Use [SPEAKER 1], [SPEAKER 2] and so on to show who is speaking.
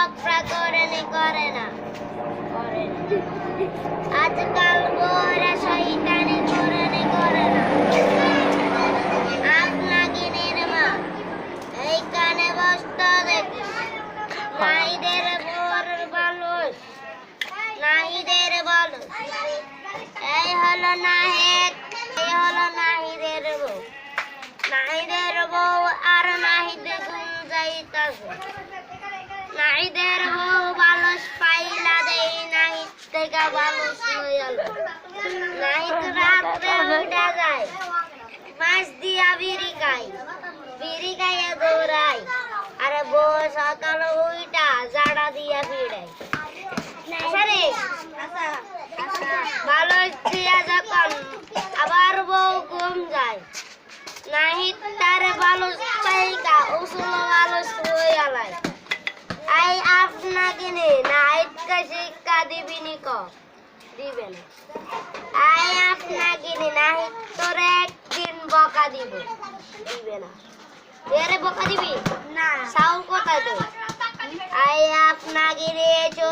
[SPEAKER 1] বকরা করে না আজকাল বউরা শয়তানি করে না আপনাগিনের মা এই কানে বস্ত দেখি নাহিদের বর বালুস নাহিদের বালুস এই হলো নাহিদের বউ আর নাহিদ গুন যাইতাছে নাহিদের বউ বালুস পাইলা দেই নাহিদ থেকে বালুস লইয়াল নাহিদ রাত্রে উঠা যায় মাছ দিয়া বিড়ি খাইয়া দৌড়াই আরে বউ সকাল উইটা জাড়া দিয়া ফিরাই বালুস দিয়া যখন আবার বউ ঘুম যায় নাহিদ তারে বালুস পাইকা উসুল বালুস লইয়ালাই আই আপনাকে নে নাহিদকে শিক্ষা দিবিনি দিবেন আই আপনাকে নে নাহিদ তোরে একদিন বকা দিবে না এরে বকা দিবি না সাউ কোথায় তো আই আপনাকে রে চো